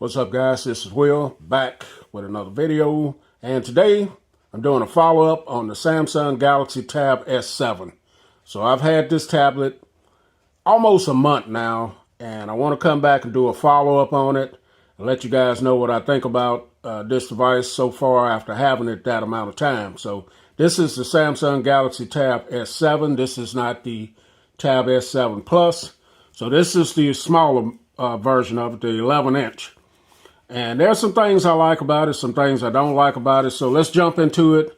What's up, guys? This is Will back with another video, and today I'm doing a follow-up on the Samsung Galaxy Tab S7. So I've had this tablet almost a month now, and I want to come back and do a follow-up on it and let you guys know what I think about this device so far after having it that amount of time. So this is the Samsung Galaxy Tab S7. This is not the Tab S7 Plus. So this is the smaller version of it, the 11-inch. And there's some things I like about it, some things I don't like about it. So let's jump into it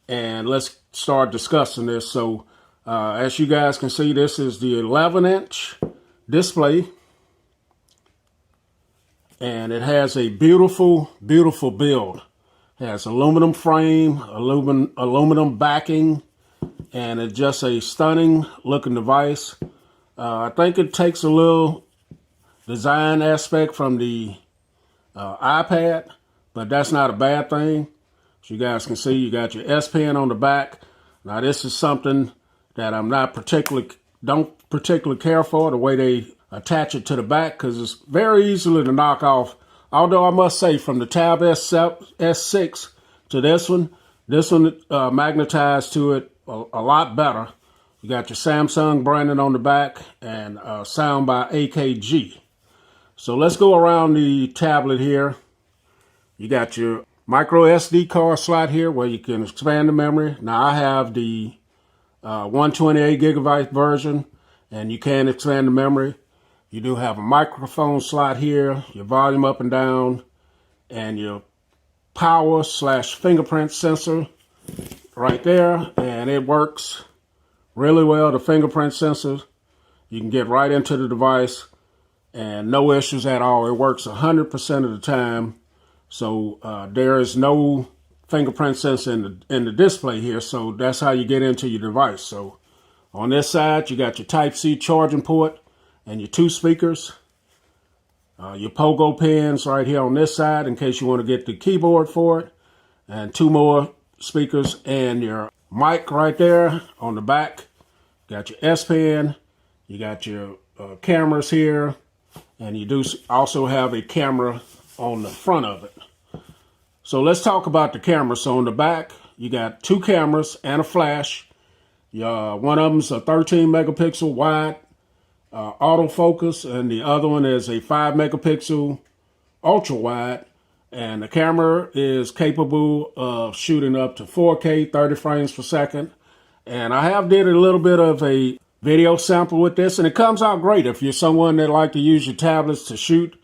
and let's start discussing this. So as you guys can see, this is the 11-inch display. And it has a beautiful, beautiful build. It has aluminum frame, aluminum backing, and it's just a stunning looking device. I think it takes a little design aspect from the iPad, but that's not a bad thing. As you guys can see, you got your S Pen on the back. Now this is something that I'm not don't particularly care for, the way they attach it to the back, because it's very easily to knock off. Although I must say, from the Tab S6 to this one magnetized to it a lot better. You got your Samsung branding on the back and sound by AKG. So let's go around the tablet here. You got your micro SD card slot here where you can expand the memory. Now I have the 128 gigabyte version, and you can expand the memory. You do have a microphone slot here, your volume up and down, and your power/fingerprint sensor right there. And it works really well, the fingerprint sensor. You can get right into the device and no issues at all. It works 100% of the time. So there is no fingerprint sensor in the display here. So that's how you get into your device. So on this side, you got your Type-C charging port and your two speakers. Your pogo pins right here on this side in case you want to get the keyboard for it. And two more speakers and your mic right there on the back. Got your S Pen. You got your cameras here. And you do also have a camera on the front of it. So let's talk about the camera. So on the back, you got two cameras and a flash. One of them's a 13 megapixel wide autofocus, and the other one is a 5 megapixel ultra wide. And the camera is capable of shooting up to 4K, 30 frames per second. And I have did a little bit of a video sample with this, and it comes out great. If you're someone that like to use your tablets to shoot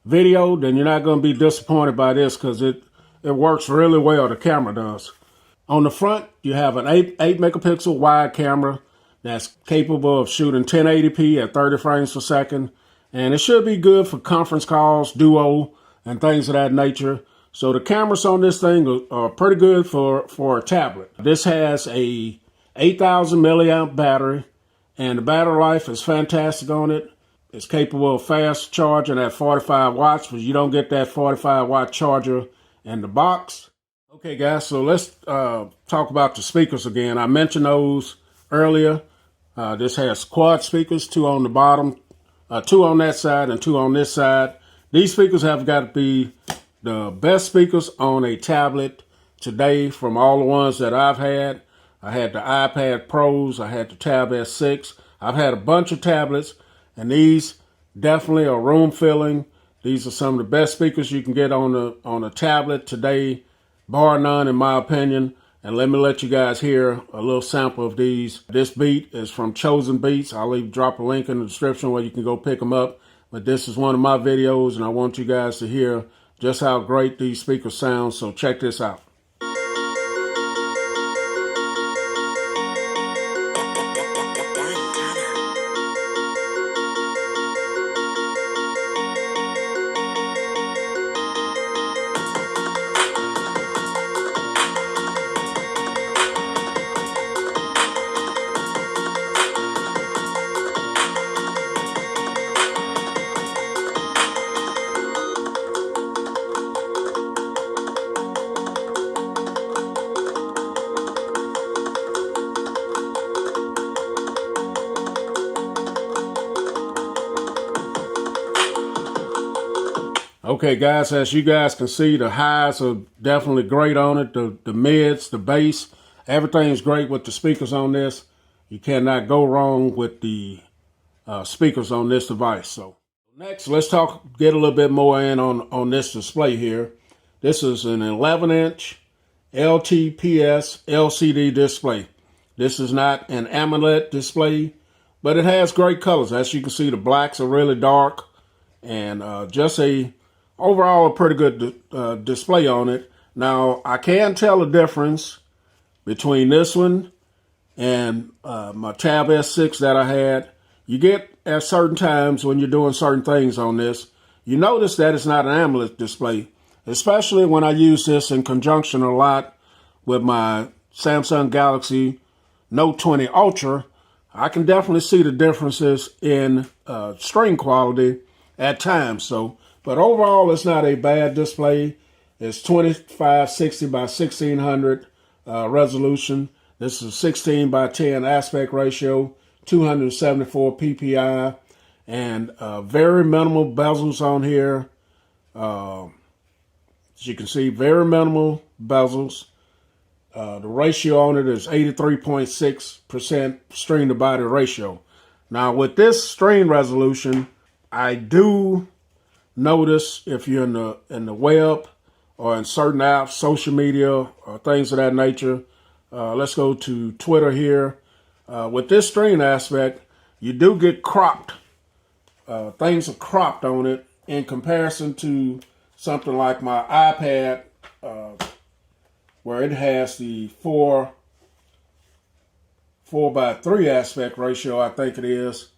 video, then you're not going to be disappointed by this, because it works really well. The camera does. On the front, you have an 8 megapixel wide camera that's capable of shooting 1080p at 30 frames per second, and it should be good for conference calls, duo, and things of that nature. So the cameras on this thing are pretty good for a tablet. This has a 8,000 milliamp battery. And the battery life is fantastic on it. It's capable of fast charging at 45 watts, but you don't get that 45 watt charger in the box. Okay, guys, so let's talk about the speakers again. I mentioned those earlier. This has quad speakers, two on the bottom, two on that side and two on this side. These speakers have got to be the best speakers on a tablet today from all the ones that I've had. I had the iPad Pros, I had the Tab S6. I've had a bunch of tablets, and these definitely are room filling. These are some of the best speakers you can get on a tablet today, bar none in my opinion. And let me let you guys hear a little sample of these. This beat is from Chosen Beats. I'll drop a link in the description where you can go pick them up. But this is one of my videos, and I want you guys to hear just how great these speakers sound. So check this out. Okay, guys, as you guys can see, the highs are definitely great on it. The mids, the bass, everything's great with the speakers on this. You cannot go wrong with the speakers on this device. So next, let's get a little bit more in on this display here. This is an 11-inch LTPS LCD display. This is not an AMOLED display, but it has great colors. As you can see, the blacks are really dark, and just overall a pretty good display on it. Now, I can tell the difference between this one and my Tab S6 that I had. You get at certain times when you're doing certain things on this, you notice that it's not an AMOLED display, especially when I use this in conjunction a lot with my Samsung Galaxy Note 20 Ultra. I can definitely see the differences in screen quality at times. So, but overall, it's not a bad display. It's 2560 by 1600 resolution. This is 16 by 10 aspect ratio, 274 ppi, and very minimal bezels on here. As you can see, very minimal bezels. The ratio on it is 83.6% screen to body ratio. Now, with this screen resolution, I do notice if you're in the web or in certain apps, social media, or things of that nature. Let's go to Twitter here. With this screen aspect, you do get cropped. Things are cropped on it in comparison to something like my iPad, where it has the 4:3 aspect ratio, I think it is,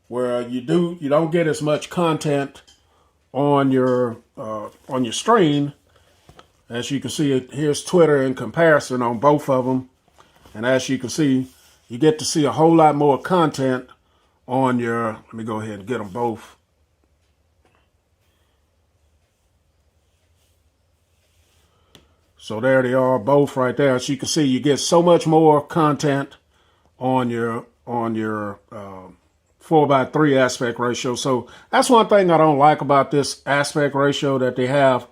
where you don't get as much content on your screen. As you can see, here's Twitter in comparison on both of them, and as you can see, you get to see a whole lot more content on your. Let me go ahead and get them both. So there they are, both right there. As you can see, you get so much more content on your 4:3 aspect ratio. So that's one thing I don't like about this aspect ratio that they have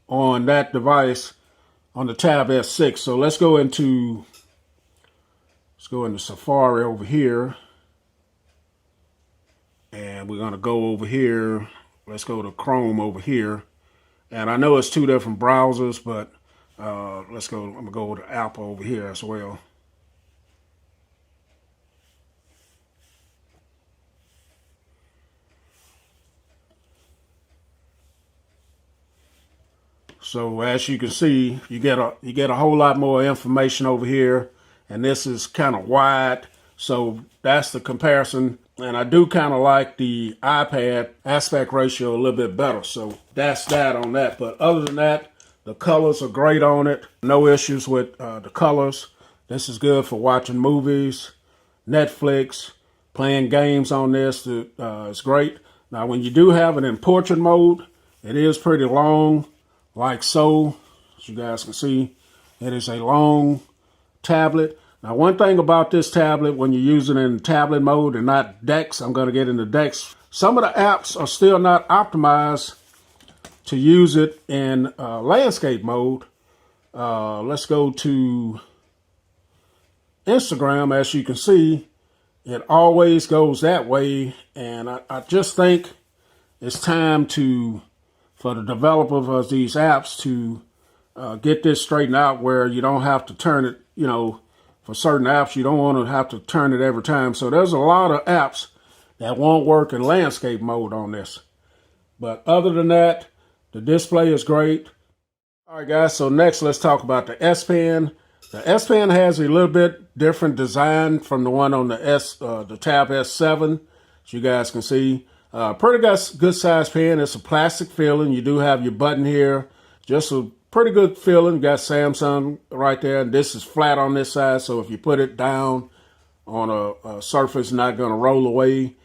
on that device, on the Tab S6. So let's go into Safari over here, and we're gonna go over here. Let's go to Chrome over here, and I know it's two different browsers, but let's go. I'm gonna go to Apple over here as well. So as you can see, you get a whole lot more information over here, and this is kind of wide. So that's the comparison, and I do kind of like the iPad aspect ratio a little bit better. So that's that on that. But other than that, the colors are great on it. No issues with the colors. This is good for watching movies, Netflix, playing games on this. It's great. Now, when you do have it in portrait mode, it is pretty long. Like so, as you guys can see, it is a long tablet. Now, one thing about this tablet, when you're using it in tablet mode and not DeX, I'm going to get into DeX. Some of the apps are still not optimized to use it in landscape mode. Let's go to Instagram. As you can see, it always goes that way. And I just think it's time for the developers of these apps to get this straightened out, where you don't have to turn it, for certain apps, you don't want to have to turn it every time. So there's a lot of apps that won't work in landscape mode on this. But other than that, the display is great. All right, guys, so next let's talk about the S Pen. The S Pen has a little bit different design from the one on the Tab S7, as you guys can see. Pretty good size pen. It's a plastic feeling. You do have your button here. Just a pretty good feeling. You got Samsung right there. And this is flat on this side, so if you put it down on a surface, it's not going to roll away.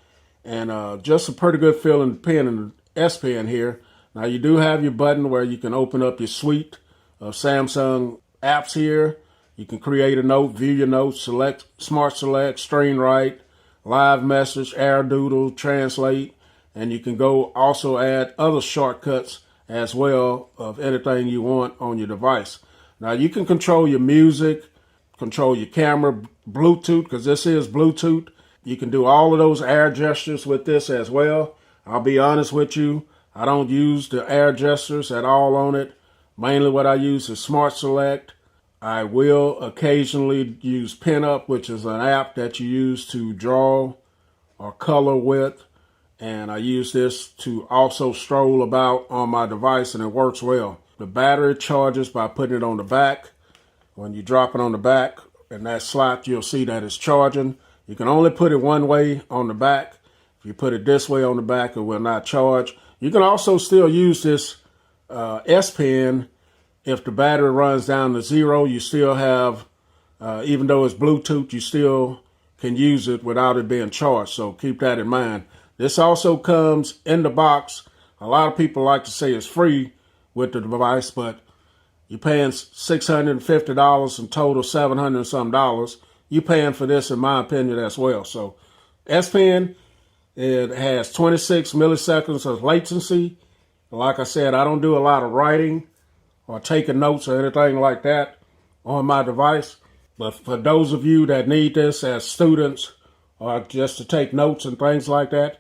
And just a pretty good feeling pen in the S Pen here. Now, you do have your button where you can open up your suite of Samsung apps here. You can create a note, view your notes, select Smart Select, Screen Write, Live Message, AirDoodle, Translate, and you can go also add other shortcuts as well of anything you want on your device. Now you can control your music, control your camera, Bluetooth, because this is Bluetooth. You can do all of those air gestures with this as well. I'll be honest with you, I don't use the air gestures at all on it. Mainly what I use is Smart Select. I will occasionally use Pinup, which is an app that you use to draw or color with. And I use this to also stroll about on my device, and it works well. The battery charges by putting it on the back. When you drop it on the back, in that slot, you'll see that it's charging. You can only put it one way on the back. If you put it this way on the back, it will not charge. You can also still use this S Pen. If the battery runs down to 0, you still have, even though it's Bluetooth, you still can use it without it being charged. So keep that in mind. This also comes in the box. A lot of people like to say it's free with the device, but you're paying $650 in total, $700 and some. You're paying for this, in my opinion, as well. So S Pen, it has 26 milliseconds of latency. Like I said, I don't do a lot of writing or taking notes or anything like that on my device. But for those of you that need this as students or just to take notes and things like that,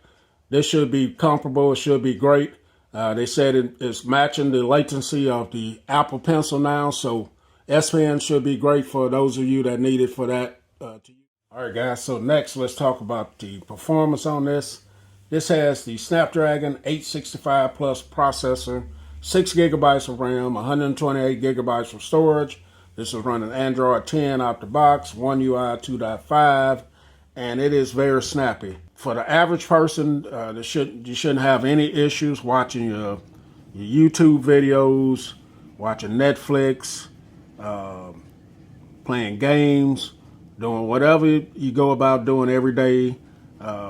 this should be comfortable. It should be great. They said it's matching the latency of the Apple Pencil now, so S Pen should be great for those of you that need it for that. All right, guys, so next let's talk about the performance on this. This has the Snapdragon 865 Plus processor, 6 gigabytes of RAM, 128 gigabytes of storage. This is running Android 10 out the box, One UI 2.5, and it is very snappy. For the average person, you shouldn't have any issues watching your YouTube videos, watching Netflix, playing games, doing whatever you go about doing every day,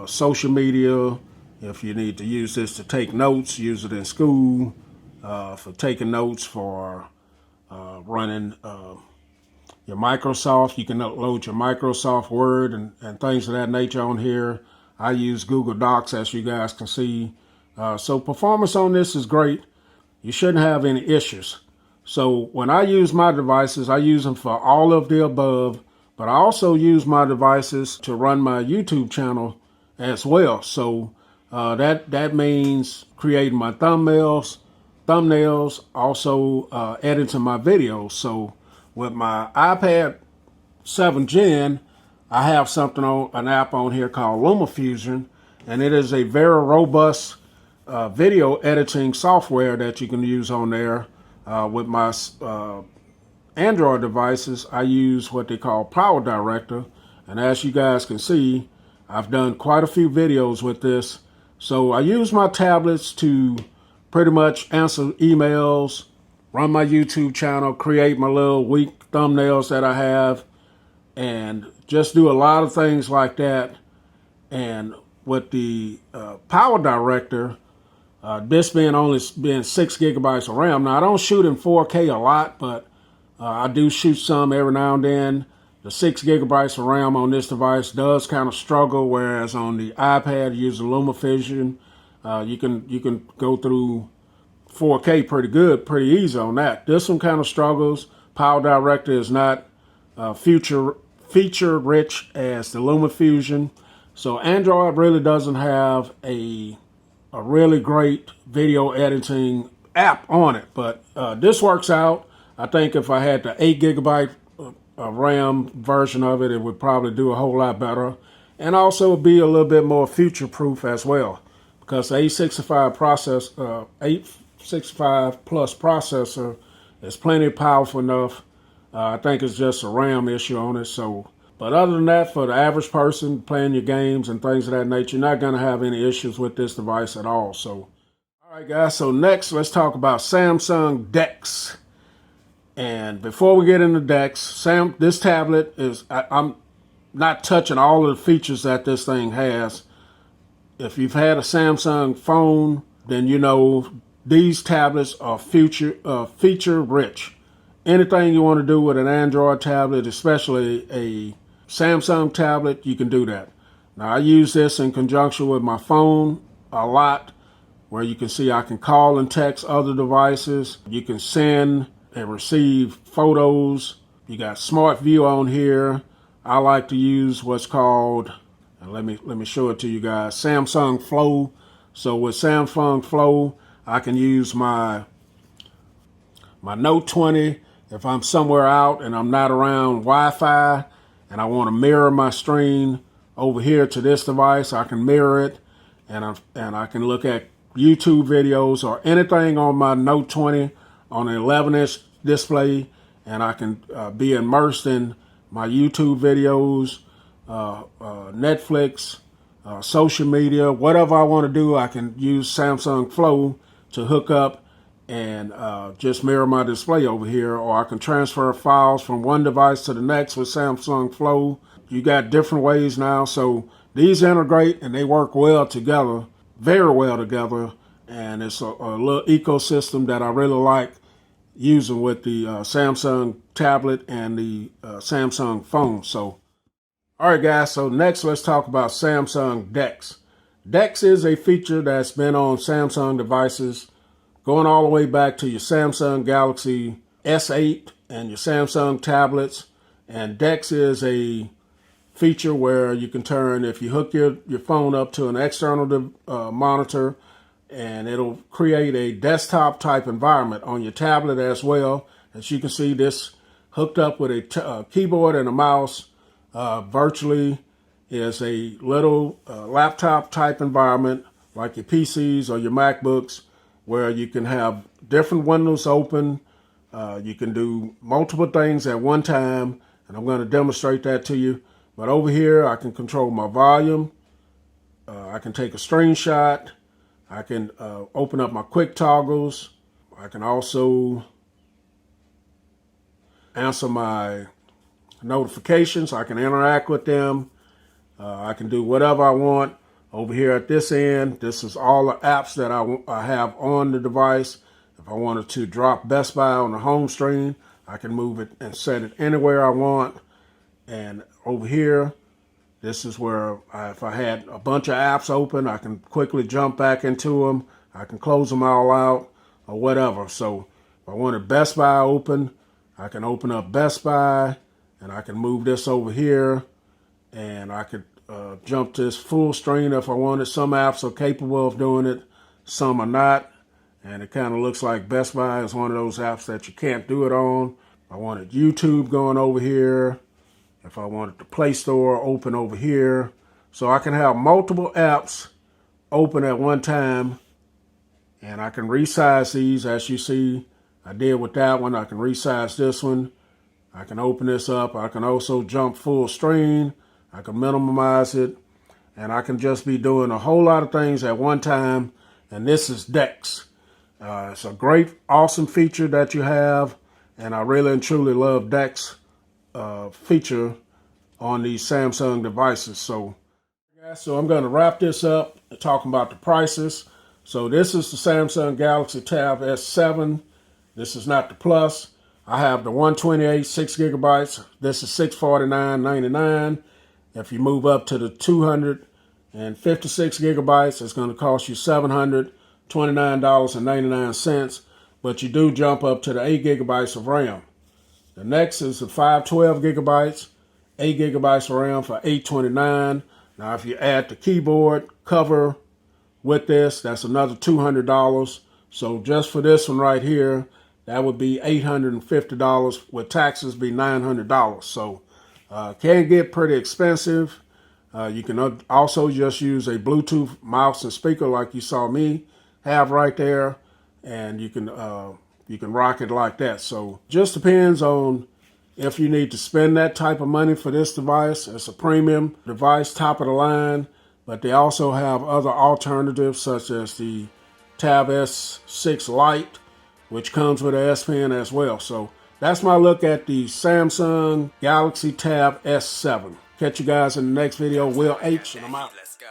social media. If you need to use this to take notes, use it in school, for taking notes, for running your Microsoft. You can load your Microsoft Word and things of that nature on here. I use Google Docs, as you guys can see. So performance on this is great. You shouldn't have any issues. So when I use my devices, I use them for all of the above, but I also use my devices to run my YouTube channel as well. So that means creating my thumbnails, also editing my videos. So with my iPad 7 Gen, I have an app on here called LumaFusion, and it is a very robust video editing software that you can use on there. With my Android devices, I use what they call Power Director, and as you guys can see, I've done quite a few videos with this. So I use my tablets to pretty much answer emails, run my YouTube channel, create my little weak thumbnails that I have, and just do a lot of things like that. And with the Power Director, this being 6 gigabytes of RAM. Now, I don't shoot in 4K a lot, but I do shoot some every now and then. The 6 gigabytes of RAM on this device does kind of struggle, whereas on the iPad, using LumaFusion, you can go through 4K pretty easy on that. This one kind of struggles. Power Director is not feature rich as the LumaFusion. So Android really doesn't have a really great video editing app on it, but this works out. I think if I had the 8 gigabyte RAM version of it, it would probably do a whole lot better, and also be a little bit more future proof as well, because the 865 Plus processor is plenty powerful enough. I think it's just a RAM issue on it. So, but other than that, for the average person playing your games and things of that nature, you're not going to have any issues with this device at all. So, all right, guys. So next, let's talk about Samsung DeX. And before we get into DeX, this tablet is, I'm not touching all of the features that this thing has. If you've had a Samsung phone, then you know these tablets are feature rich. Anything you want to do with an Android tablet, especially a Samsung tablet, you can do that. Now, I use this in conjunction with my phone a lot where you can see I can call and text other devices. You can send and receive photos. You got Smart View on here. I like to use what's called, let me show it to you guys, Samsung Flow. So with Samsung Flow, I can use my Note 20 if I'm somewhere out and I'm not around Wi-Fi and I want to mirror my screen over here to this device. I can mirror it, and I can look at YouTube videos or anything on my Note 20 on an 11-inch display, and I can be immersed in my YouTube videos, Netflix, social media, whatever I want to do. I can use Samsung Flow to hook up and just mirror my display over here, or I can transfer files from one device to the next with Samsung Flow. You got different ways now, so these integrate and they work well together, very well together, and it's a little ecosystem that I really like using with the Samsung tablet and the Samsung phone. So, all right, guys, so next let's talk about Samsung DeX. DeX is a feature that's been on Samsung devices going all the way back to your Samsung Galaxy S8 and your Samsung tablets. And DeX is a feature where you can turn, if you hook your phone up to an external monitor, and it'll create a desktop type environment on your tablet as well. As you can see, this hooked up with a keyboard and a mouse virtually is a little laptop type environment like your PCs or your MacBooks, where you can have different windows open. You can do multiple things at one time, and I'm going to demonstrate that to you. But over here, I can control my volume. I can take a screenshot. I can open up my quick toggles. I can also answer my notifications. I can interact with them. I can do whatever I want. Over here at this end, this is all the apps that I have on the device. If I wanted to drop Best Buy on the home screen, I can move it and set it anywhere I want. And over here, this is where if I had a bunch of apps open, I can quickly jump back into them. I can close them all out or whatever. So if I wanted Best Buy open, I can open up Best Buy, and I can move this over here, and I could jump to this full screen if I wanted. Some apps are capable of doing it, some are not. And it kind of looks like Best Buy is one of those apps that you can't do it on. I wanted YouTube going over here. If I wanted the Play Store open over here. So I can have multiple apps open at one time, and I can resize these as you see I did with that one. I can resize this one. I can open this up. I can also jump full screen. I can minimize it, and I can just be doing a whole lot of things at one time. And this is DeX. It's a great, awesome feature that you have, and I really and truly love DeX feature on these Samsung devices. So I'm going to wrap this up talking about the prices. So this is the Samsung Galaxy Tab S7. This is not the Plus. I have the 128 6 gigabytes. This is $649.99. If you move up to the 256 gigabytes, it's going to cost you $729.99. But you do jump up to the 8 gigabytes of RAM. The next is the 512 gigabytes, 8 gigabytes of RAM for $829. Now, if you add the keyboard cover with this, that's another $200. So just for this one right here, that would be $850. With taxes, be $900. So can get pretty expensive. You can also just use a Bluetooth mouse and speaker like you saw me have right there, and you can rock it like that. So just depends on if you need to spend that type of money for this device. It's a premium device, top of the line, but they also have other alternatives such as the Tab S6 Lite, which comes with an S Pen as well. So that's my look at the Samsung Galaxy Tab S7. Catch you guys in the next video. Will H, and I'm out. Let's go.